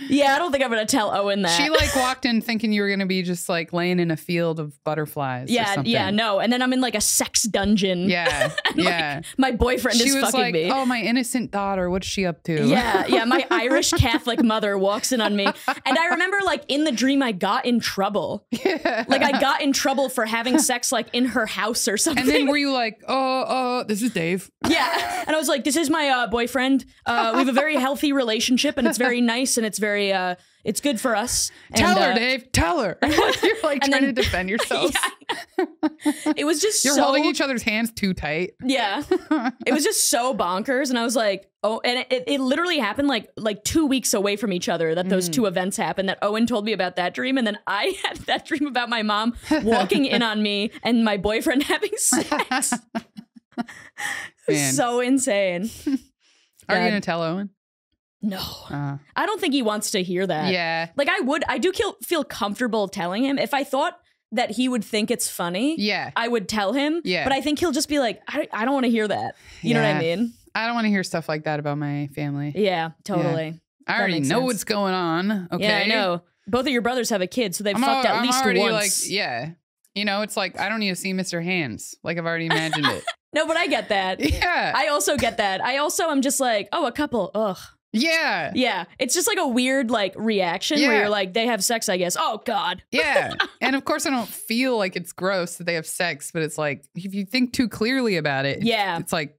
yeah, I don't think I'm going to tell Owen that. She like walked in thinking you were going to be just like laying in a field of butterflies. Yeah, no. And then I'm in like a sex dungeon. Yeah, yeah. Like, my boyfriend is fucking like, me. Oh, my innocent daughter. What's she up to? Yeah. My Irish Catholic mother walks in on me. And I remember like in the dream, I got in trouble. Yeah. Like I got in trouble for having sex like in her house or something. And then were you like, this is Dave. Yeah. And I was like, this is my boyfriend. We have a very healthy relationship and it's very nice and it's very, it's good for us. Tell her, Dave. Tell her. You're like trying to defend yourself. Yeah. It was just You're holding each other's hands too tight. Yeah. It was just so bonkers. And I was like, oh, and it literally happened like 2 weeks away from each other that those two events happened, that Owen told me about that dream. And then I had that dream about my mom walking in on me and my boyfriend having sex. So insane. Are you going to tell Owen? No, I don't think he wants to hear that. Yeah. Like I do feel comfortable telling him. If I thought that he would think it's funny, I would tell him. Yeah. But I think he'll just be like, I don't want to hear that. You know what I mean? I don't want to hear stuff like that about my family. Yeah, totally. Yeah. I already know what's going on. Okay. Yeah, I know. Both of your brothers have a kid, so they've fucked at least once. Like, yeah. You know, it's like, I don't need to see Mr. Hands. Like, I've already imagined it. No, but I get that. Yeah. I also get that. I'm just like, oh, a couple. Ugh. Yeah. Yeah. It's just like a weird like reaction where you're like, they have sex, I guess. Oh, God. Yeah. And of course, I don't feel like it's gross that they have sex, but it's like, if you think too clearly about it, it's like,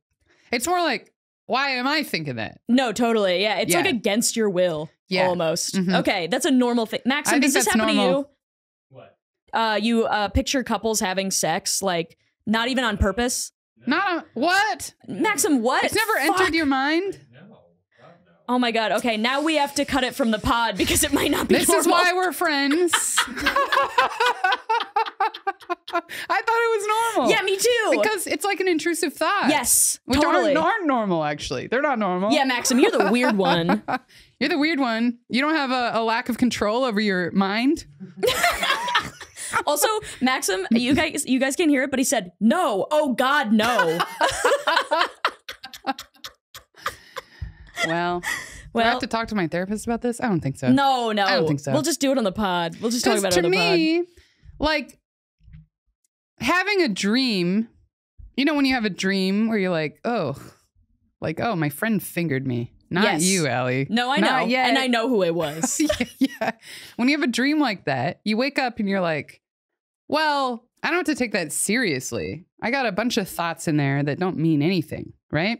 it's more like, why am I thinking that? No, totally. Yeah. It's like against your will almost. Mm-hmm. Okay. That's a normal thing. Maxim, does this happen to you? What? You picture couples having sex, like not even on purpose? What? Maxim, what? It's never entered your mind? Oh my God. Okay, now we have to cut it from the pod because it might not be This is why we're friends. I thought it was normal. Yeah, me too. Because it's like an intrusive thought. Yes, which aren't normal, actually. They're not normal. Yeah, Maxim, you're the weird one. You're the weird one. You don't have a lack of control over your mind. Also, Maxim, you guys can't hear it, but he said, no. Oh, God, no. Well, do I have to talk to my therapist about this? I don't think so. No. I don't think so. We'll just do it on the pod. We'll just talk about it on the pod. To me, like, having a dream You know, when you have a dream where you're like, oh, my friend fingered me. Not you, Allie. No, I know. Yet. And I know who it was. Yeah. When you have a dream like that, you wake up and you're like, well, I don't have to take that seriously. I got a bunch of thoughts in there that don't mean anything, right?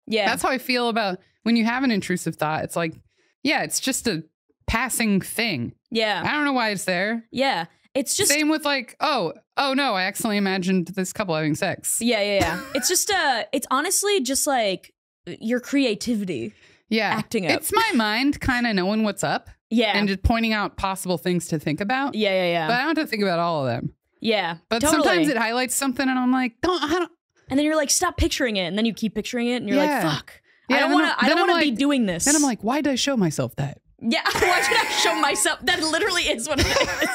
Yeah. That's how I feel about when you have an intrusive thought. It's like, yeah, it's just a passing thing. Yeah. I don't know why it's there. Yeah. It's just same with like, oh no, I accidentally imagined this couple having sex. Yeah. It's just it's honestly just like your creativity. Yeah. Acting up. It's my mind kind of knowing what's up. Yeah. And just pointing out possible things to think about. Yeah. But I don't have to think about all of them. Yeah. But sometimes it highlights something and I'm like, I don't. And then you're like, stop picturing it. And then you keep picturing it and you're like, fuck. Yeah, I don't want to be doing this. Then I'm like, why did I show myself that? Yeah. Why did I show myself? That literally is what it is.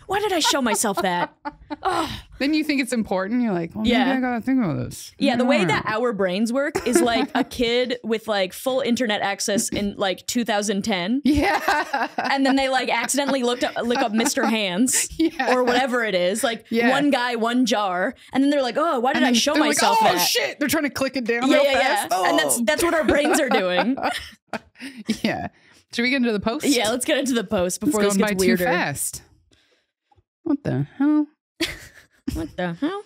Why did I show myself that? Oh. Then you think it's important. You're like, well, maybe I gotta think about this. Yeah, the way that our brains work is like a kid with like full internet access in like 2010. Yeah. And then they like accidentally look up Mr. Hands or whatever it is. Like one guy, one jar. And then they're like, oh, why did I show myself like, that? Oh, shit. They're trying to click it down real fast. Oh. And that's what our brains are doing. Yeah. Should we get into the post? Yeah, let's get into the post before this gets weirder. Too fast. What the hell? What the hell?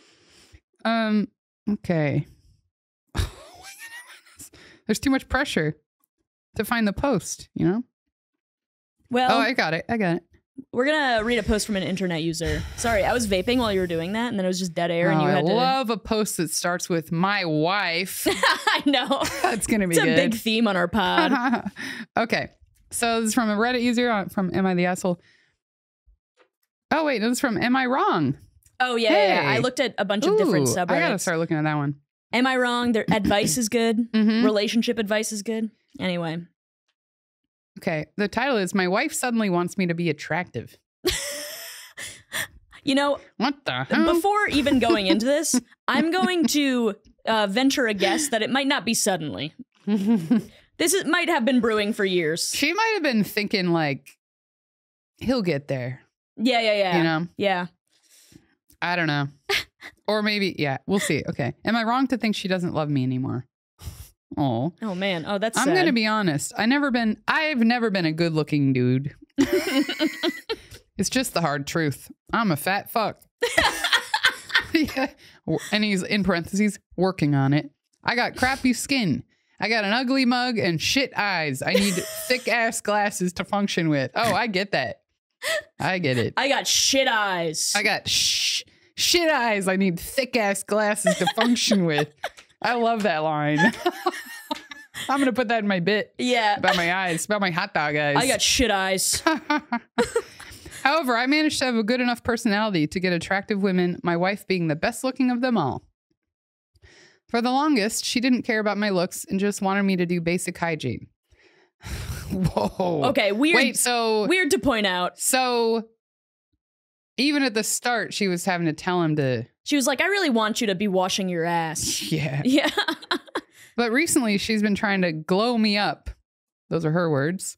Okay. There's too much pressure to find the post, you know? Well, I got it. We're going to read a post from an internet user. Sorry, I was vaping while you were doing that, and then it was just dead air, and you had to... I love a post that starts with my wife. I know. That's going to be good. It's a big theme on our pod. Okay. So this is from a Reddit user from Am I the Asshole? Oh, wait. This is from Am I Wrong? Oh, yeah. I looked at a bunch of different subreddits. I got to start looking at that one. Am I wrong? Their advice is good. Relationship advice is good. Anyway. Okay. The title is My Wife Suddenly Wants Me to Be Attractive. You know, what the hell? Before even going into this, I'm going to venture a guess that it might not be suddenly. Might have been brewing for years. She might have been thinking like, he'll get there. Yeah. You know? Yeah. I don't know. Or maybe, we'll see. Okay. Am I wrong to think she doesn't love me anymore? Oh man. Oh, that's sad. I'm going to be honest. I've never been a good looking dude. It's just the hard truth. I'm a fat fuck. Yeah. And he's in parentheses working on it. I got crappy skin. I got an ugly mug and shit eyes. I need thick ass glasses to function with. Oh, I get that. I get it. I got shit eyes. I got shit eyes. I need thick ass glasses to function with. I love that line. I'm going to put that in my bit. Yeah. About my eyes, about my hot dog eyes. I got shit eyes. However, I managed to have a good enough personality to get attractive women, my wife being the best looking of them all. For the longest, she didn't care about my looks and just wanted me to do basic hygiene. Whoa. Okay, weird. Wait, so... Weird to point out. So, even at the start, she was having to tell him to... She was like, I really want you to be washing your ass. Yeah. Yeah. But recently, she's been trying to glow me up. Those are her words.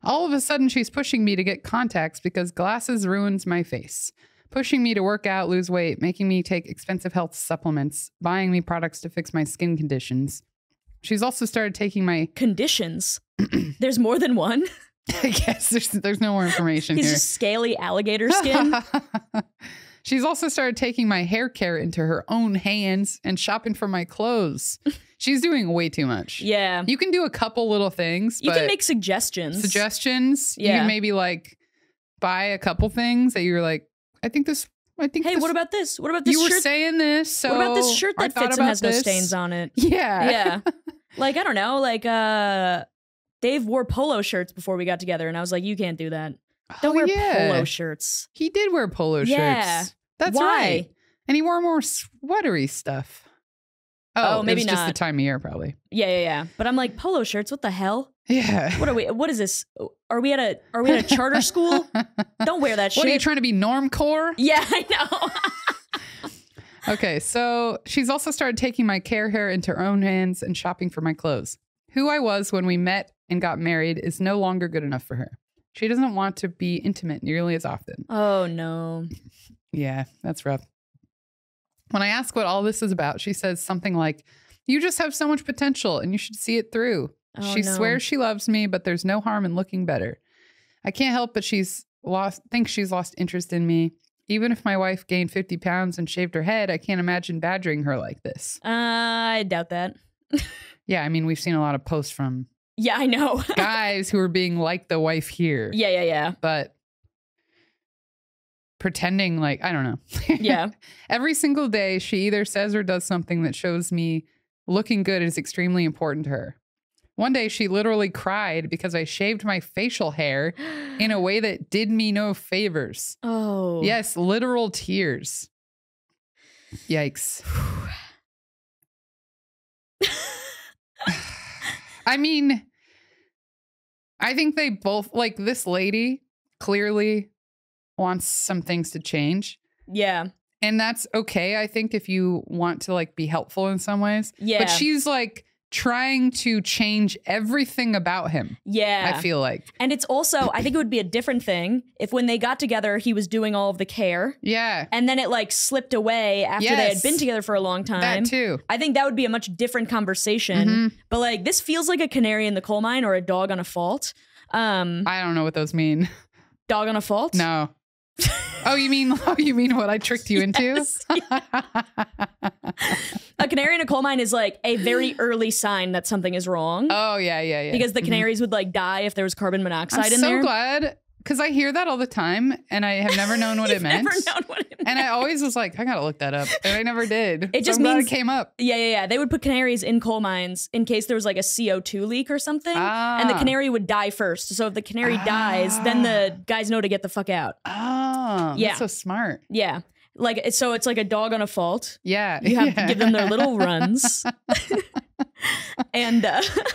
All of a sudden, she's pushing me to get contacts because glasses ruins my face. Pushing me to work out, lose weight, making me take expensive health supplements, buying me products to fix my skin conditions. She's also started taking my... Conditions? There's more than one? I guess there's no more information here. He's just scaly alligator skin? She's also started taking my hair care into her own hands and shopping for my clothes. She's doing way too much. Yeah. You can do a couple little things. You can make suggestions. Yeah. You can maybe like buy a couple things that you're like, hey, what about this? What about this shirt? You were saying this, so what about this shirt that fits and has no stains on it? Yeah. Yeah. Like, I don't know, like Dave wore polo shirts before we got together and I was like, you can't do that. Don't wear polo shirts. He did wear polo shirts. That's right. And he wore more sweatery stuff. Oh, maybe not. Just the time of year, probably. Yeah. But I'm like, polo shirts, what the hell? Yeah. What are we? What is this? Are we at a charter school? Don't wear that shit. What are you trying to be, normcore? Yeah, I know. Okay, so she's also started taking my hair into her own hands and shopping for my clothes. Who I was when we met and got married is no longer good enough for her. She doesn't want to be intimate nearly as often. Oh, no. Yeah, that's rough. When I ask what all this is about, she says something like, you just have so much potential and you should see it through. She swears she loves me, but there's no harm in looking better. I can't help but thinks she's lost interest in me. Even if my wife gained 50 pounds and shaved her head, I can't imagine badgering her like this. I doubt that. Yeah, I mean, we've seen a lot of posts from I know. guys who are being like the wife here. Yeah. But pretending like, I don't know. Yeah. Every single day, she either says or does something that shows me looking good is extremely important to her. One day, she literally cried because I shaved my facial hair in a way that did me no favors. Oh. Yes, literal tears. Yikes. I mean, I think they both, like, this lady clearly wants some things to change. Yeah. And that's okay, I think, if you want to, like, be helpful in some ways. Yeah. But she's, like, trying to change everything about him. Yeah. I feel like. And it's also, I think it would be a different thing if when they got together, he was doing all of the care. Yeah. And then it like slipped away after they had been together for a long time. That too. I think that would be a much different conversation. But like, this feels like a canary in the coal mine or a dog on a fault. I don't know what those mean. Dog on a fault? No. You mean what I tricked you into? A canary in a coal mine is like a very early sign that something is wrong. Oh, yeah. Because the canaries would like die if there was carbon monoxide in there. I'm so glad, because I hear that all the time and I have never known what it meant. Never known what it meant. And I always was like, I gotta look that up. And I never did. It just I'm glad means it came up. Yeah. They would put canaries in coal mines in case there was like a CO2 leak or something. And the canary would die first. So if the canary dies, then the guys know to get the fuck out. Oh, yeah. That's so smart. Yeah. Like, so it's like a dog on a fault. Yeah. You have to give them their little runs. And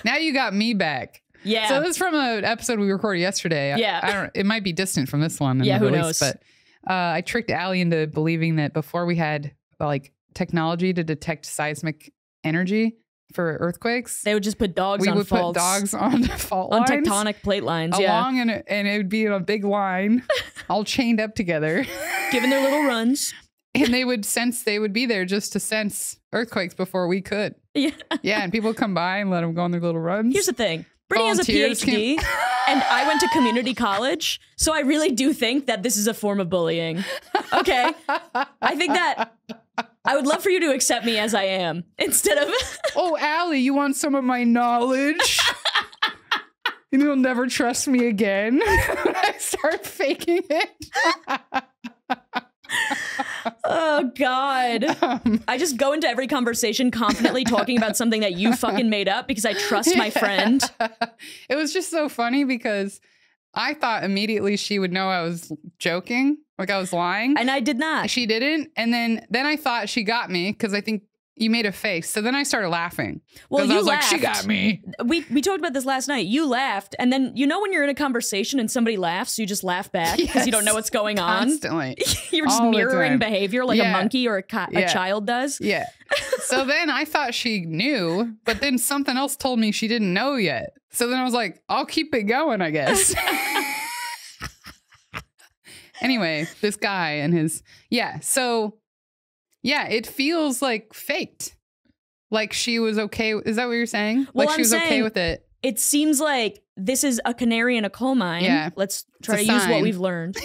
now you got me back. Yeah. So this is from an episode we recorded yesterday. Yeah. I don't. It might be distant from this one. Yeah, who release, knows? But I tricked Allie into believing that before we had like technology to detect seismic energy for earthquakes, they would just put dogs we on would faults. put dogs on fault on lines, tectonic plate lines. along, and it would be in a big line, all chained up together, giving their little runs. And they would be there just to sense earthquakes before we could. Yeah. Yeah, and people would come by and let them go on their little runs. Here's the thing. Brittany has a PhD, and I went to community college, so I really do think that this is a form of bullying. Okay? I think that I would love for you to accept me as I am, instead of... Oh, Allie, you want some of my knowledge? And you'll never trust me again. I start faking it. Oh, God. I just go into every conversation confidently talking about something that you fucking made up because I trust my friend. It was just so funny because I thought immediately she would know I was joking, like I was lying. And I did not. She didn't. And then I thought she got me because I think you made a face. So then I started laughing. Well, you I was laughed. like, she got me. We talked about this last night. You laughed. And then, you know, when you're in a conversation and somebody laughs, you just laugh back because you don't know what's going on. Constantly. You're just mirroring behavior like a monkey or a child does. Yeah. So then I thought she knew, but then something else told me she didn't know yet. So then I was like, I'll keep it going, I guess. Anyway, this guy and his, so yeah, it feels like faked. Like she was okay. Is that what you're saying? Well, like she was okay with it. It seems like this is a canary in a coal mine. Yeah. Let's try to use what we've learned.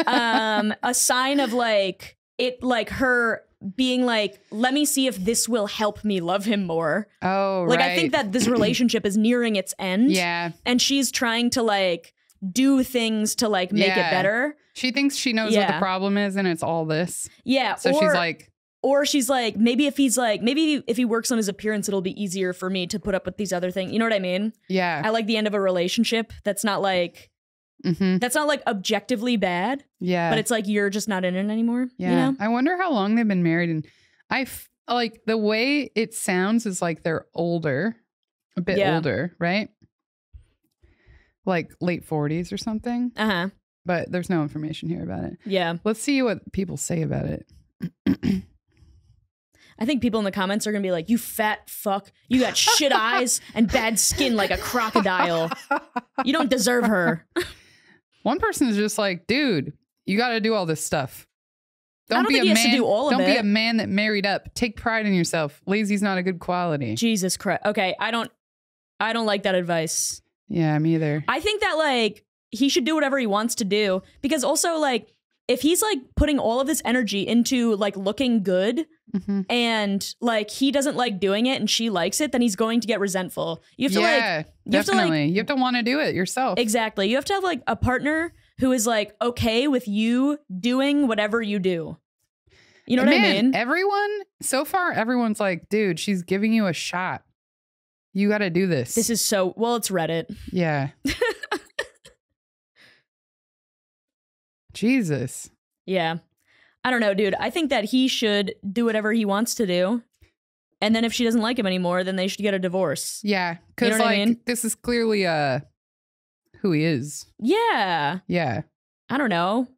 A sign of like it, like her being like, let me see if this will help me love him more. Oh, like, right. I think that this relationship is nearing its end. Yeah. And she's trying to like do things to like make it better. She thinks she knows what the problem is and it's all this. Yeah. So she's like, or she's like, maybe if he works on his appearance, it'll be easier for me to put up with these other things. You know what I mean? Yeah. I like the end of a relationship that's not like, that's not like objectively bad. Yeah. But it's like, you're just not in it anymore. Yeah. You know? I wonder how long they've been married. And like the way it sounds is like they're older, a bit older, right? Like late 40s or something. Uh-huh. But there's no information here about it. Yeah. Let's see what people say about it. I think people in the comments are going to be like, you fat fuck. You got shit eyes and bad skin like a crocodile. You don't deserve her. One person is just like, dude, you got to do all this stuff. don't think he has to do all of it. Don't be a man that married up. Take pride in yourself. Lazy's not a good quality. Jesus Christ. Okay, I don't like that advice. Yeah, me either. I think that like he should do whatever he wants to do, because also like if he's like putting all of this energy into like looking good and like he doesn't like doing it and she likes it, then he's going to get resentful. You have to definitely. You have to want to do it yourself. Exactly. You have to have like a partner who is like okay with you doing whatever you do. You know what I mean? Everyone's like, dude, she's giving you a shot. You got to do this. This is so, well, it's Reddit. Yeah. Jesus. Yeah. I don't know, dude. I think that he should do whatever he wants to do. And then if she doesn't like him anymore, then they should get a divorce. Yeah. Because, this is clearly who he is. Yeah. Yeah. I don't know.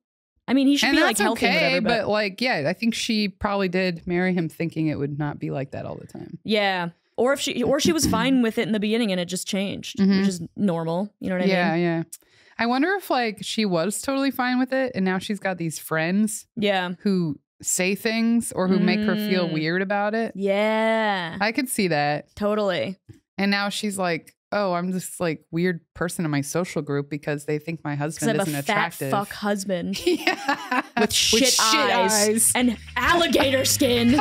I mean, he should be like healthy and whatever. But like, yeah, I think she probably did marry him thinking it would not be like that all the time. Yeah. Or if she was fine with it in the beginning and it just changed, which is normal. You know what I mean? Yeah, yeah. I wonder if like she was totally fine with it and now she's got these friends who say things or who make her feel weird about it. Yeah. I could see that. Totally. And now she's like, oh, I'm this like weird person in my social group because they think my husband isn't attractive. Fat fuck husband. Yeah. With shit eyes and alligator skin.